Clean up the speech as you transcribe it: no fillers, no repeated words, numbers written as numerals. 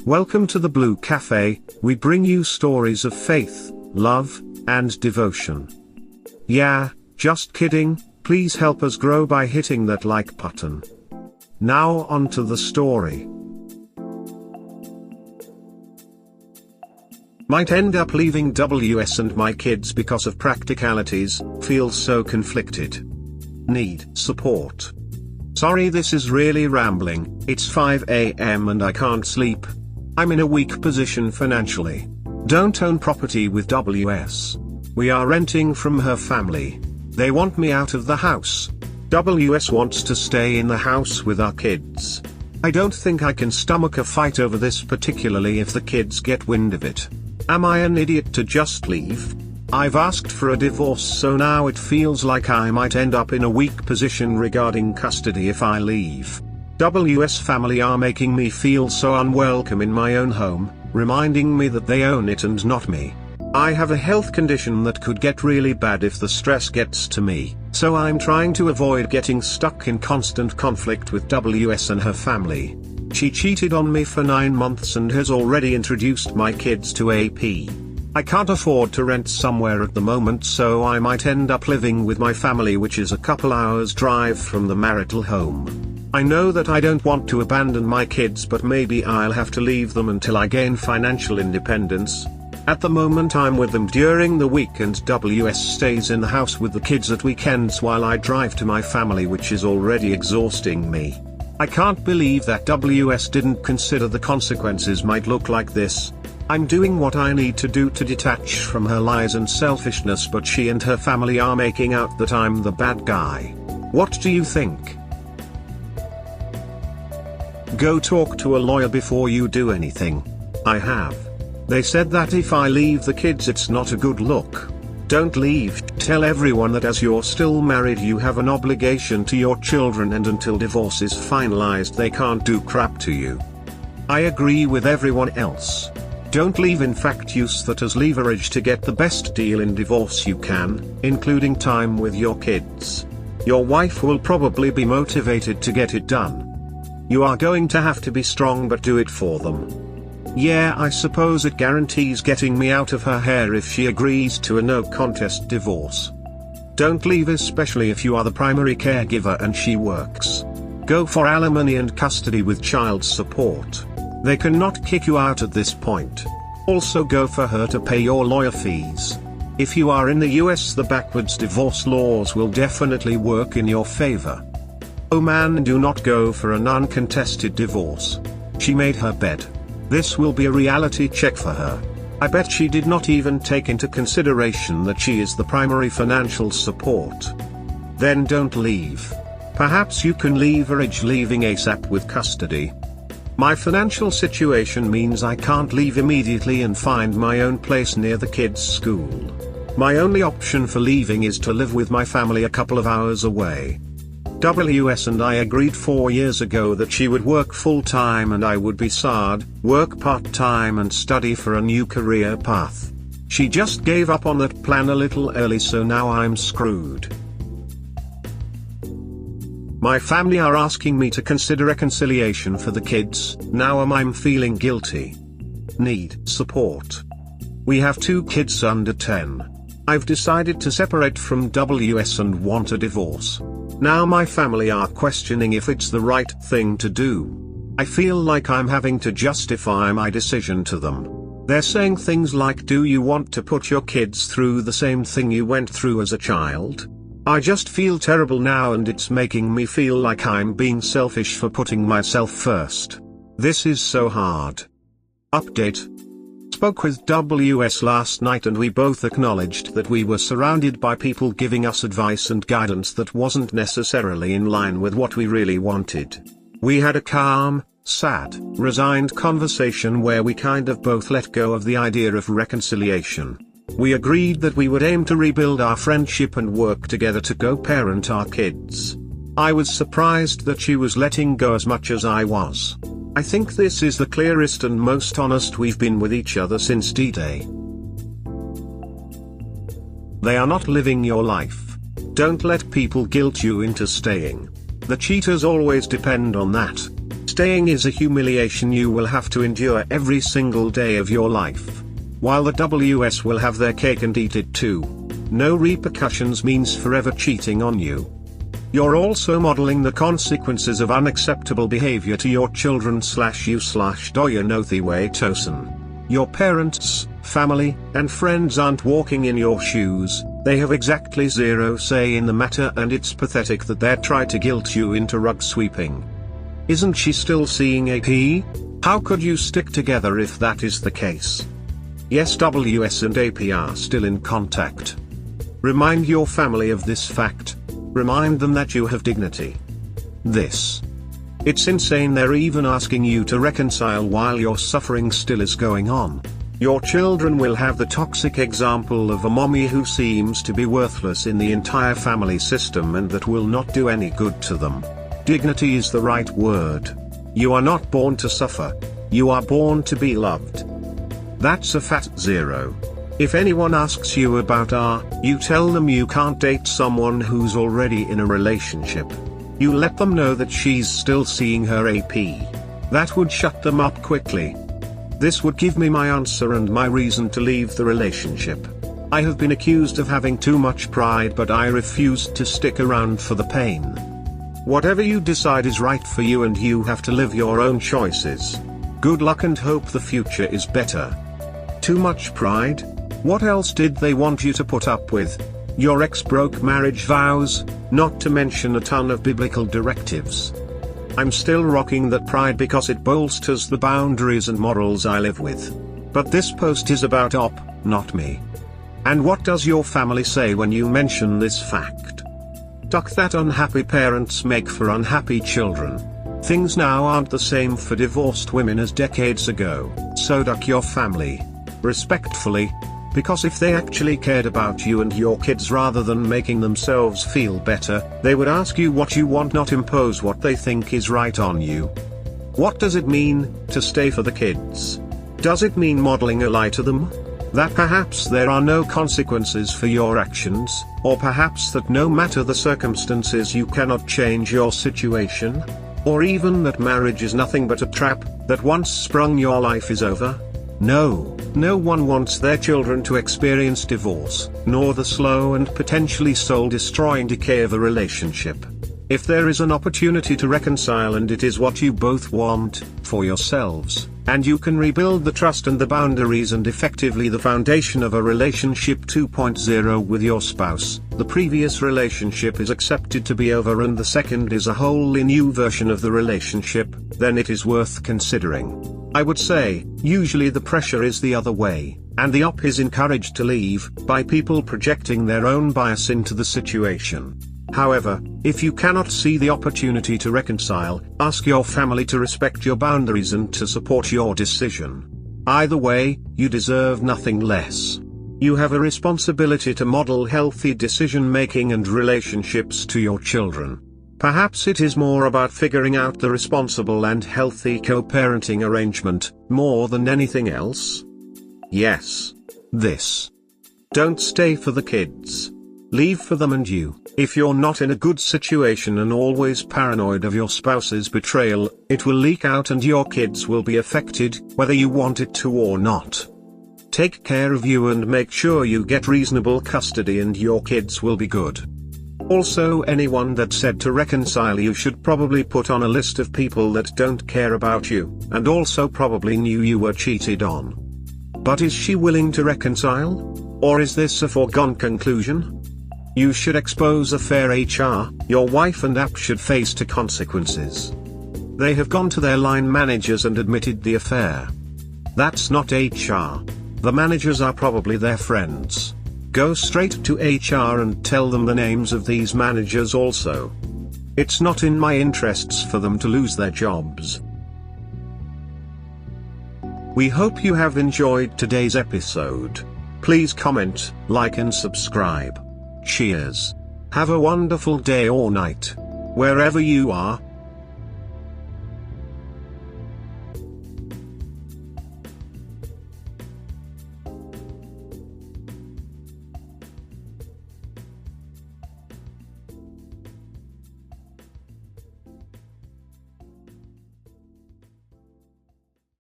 Welcome to the Blue Cafe. We bring you stories of faith, love, and devotion. Yeah, just kidding, please help us grow by hitting that like button. Now on to the story. Might end up leaving WS and my kids because of practicalities, feel so conflicted. Need support. Sorry, this is really rambling, it's 5 a.m. and I can't sleep. I'm in a weak position financially. Don't own property with WS. We are renting from her family. They want me out of the house. WS wants to stay in the house with our kids. I don't think I can stomach a fight over this, particularly if the kids get wind of it. Am I an idiot to just leave? I've asked for a divorce, so now it feels like I might end up in a weak position regarding custody if I leave. WS family are making me feel so unwelcome in my own home, reminding me that they own it and not me. I have a health condition that could get really bad if the stress gets to me, so I'm trying to avoid getting stuck in constant conflict with WS and her family. She cheated on me for 9 months and has already introduced my kids to AP. I can't afford to rent somewhere at the moment, so I might end up living with my family, which is a couple hours drive from the marital home. I know that I don't want to abandon my kids, but maybe I'll have to leave them until I gain financial independence. At the moment I'm with them during the week and WS stays in the house with the kids at weekends while I drive to my family, which is already exhausting me. I can't believe that WS didn't consider the consequences might look like this. I'm doing what I need to do to detach from her lies and selfishness, but she and her family are making out that I'm the bad guy. What do you think? Go talk to a lawyer before you do anything. I have. They said that if I leave the kids it's not a good look. Don't leave. Tell everyone that as you're still married you have an obligation to your children, and until divorce is finalized they can't do crap to you. I agree with everyone else. Don't leave, in fact use that as leverage to get the best deal in divorce you can, including time with your kids. Your wife will probably be motivated to get it done. You are going to have to be strong, but do it for them. Yeah, I suppose it guarantees getting me out of her hair if she agrees to a no-contest divorce. Don't leave, especially if you are the primary caregiver and she works. Go for alimony and custody with child support. They cannot kick you out at this point. Also go for her to pay your lawyer fees. If you are in the US, the backwards divorce laws will definitely work in your favor. Oh man, do not go for an uncontested divorce. She made her bed. This will be a reality check for her. I bet she did not even take into consideration that she is the primary financial support. Then don't leave. Perhaps you can leverage leaving ASAP with custody. My financial situation means I can't leave immediately and find my own place near the kids' school. My only option for leaving is to live with my family a couple of hours away. WS and I agreed 4 years ago that she would work full-time and I would be SAD, work part-time and study for a new career path. She just gave up on that plan a little early, so now I'm screwed. My family are asking me to consider reconciliation for the kids. Now I'm feeling guilty. Need support. We have 2 kids under 10. I've decided to separate from WS and want a divorce. Now my family are questioning if it's the right thing to do. I feel like I'm having to justify my decision to them. They're saying things like, do you want to put your kids through the same thing you went through as a child? I just feel terrible now, and it's making me feel like I'm being selfish for putting myself first. This is so hard. Update. Spoke with WS last night and we both acknowledged that we were surrounded by people giving us advice and guidance that wasn't necessarily in line with what we really wanted. We had a calm, sad, resigned conversation where we kind of both let go of the idea of reconciliation. We agreed that we would aim to rebuild our friendship and work together to co-parent our kids. I was surprised that she was letting go as much as I was. I think this is the clearest and most honest we've been with each other since D-Day. They are not living your life. Don't let people guilt you into staying. The cheaters always depend on that. Staying is a humiliation you will have to endure every single day of your life. While the WS will have their cake and eat it too. No repercussions means forever cheating on you. You're also modeling the consequences of unacceptable behavior to your children/you/doyanothiwaytosen. Your parents, family, and friends aren't walking in your shoes, they have exactly zero say in the matter, and it's pathetic that they're trying to guilt you into rug sweeping. Isn't she still seeing AP? How could you stick together if that is the case? Yes, WS and AP are still in contact. Remind your family of this fact. Remind them that you have dignity. It's insane they're even asking you to reconcile while your suffering still is going on. Your children will have the toxic example of a mommy who seems to be worthless in the entire family system and that will not do any good to them. Dignity is the right word. You are not born to suffer. You are born to be loved. That's a fat zero. If anyone asks you about you tell them you can't date someone who's already in a relationship. You let them know that she's still seeing her AP. That would shut them up quickly. This would give me my answer and my reason to leave the relationship. I have been accused of having too much pride, but I refused to stick around for the pain. Whatever you decide is right for you and you have to live your own choices. Good luck and hope the future is better. Too much pride? What else did they want you to put up with? Your ex broke marriage vows, not to mention a ton of biblical directives. I'm still rocking that pride because it bolsters the boundaries and morals I live with. But this post is about not me. And what does your family say when you mention this fact? Duck that unhappy parents make for unhappy children. Things now aren't the same for divorced women as decades ago, so duck your family. Respectfully. Because if they actually cared about you and your kids rather than making themselves feel better, they would ask you what you want, not impose what they think is right on you. What does it mean to stay for the kids? Does it mean modeling a lie to them? That perhaps there are no consequences for your actions, or perhaps that no matter the circumstances you cannot change your situation? Or even that marriage is nothing but a trap, that once sprung your life is over? No one wants their children to experience divorce, nor the slow and potentially soul-destroying decay of a relationship. If there is an opportunity to reconcile and it is what you both want, for yourselves, and you can rebuild the trust and the boundaries and effectively the foundation of a relationship 2.0 with your spouse, the previous relationship is accepted to be over and the second is a wholly new version of the relationship, then it is worth considering. I would say, usually the pressure is the other way, and the op is encouraged to leave, by people projecting their own bias into the situation. However, if you cannot see the opportunity to reconcile, ask your family to respect your boundaries and to support your decision. Either way, you deserve nothing less. You have a responsibility to model healthy decision-making and relationships to your children. Perhaps it is more about figuring out the responsible and healthy co-parenting arrangement, more than anything else. Yes. Don't stay for the kids. Leave for them and you. If you're not in a good situation and always paranoid of your spouse's betrayal, it will leak out and your kids will be affected, whether you want it to or not. Take care of you and make sure you get reasonable custody and your kids will be good. Also, anyone that said to reconcile you should probably put on a list of people that don't care about you, and also probably knew you were cheated on. But is she willing to reconcile? Or is this a foregone conclusion? You should expose affair HR, your wife and app should face to consequences. They have gone to their line managers and admitted the affair. That's not HR. The managers are probably their friends. Go straight to HR and tell them the names of these managers also. It's not in my interests for them to lose their jobs. We hope you have enjoyed today's episode. Please comment, like and subscribe. Cheers. Have a wonderful day or night, wherever you are.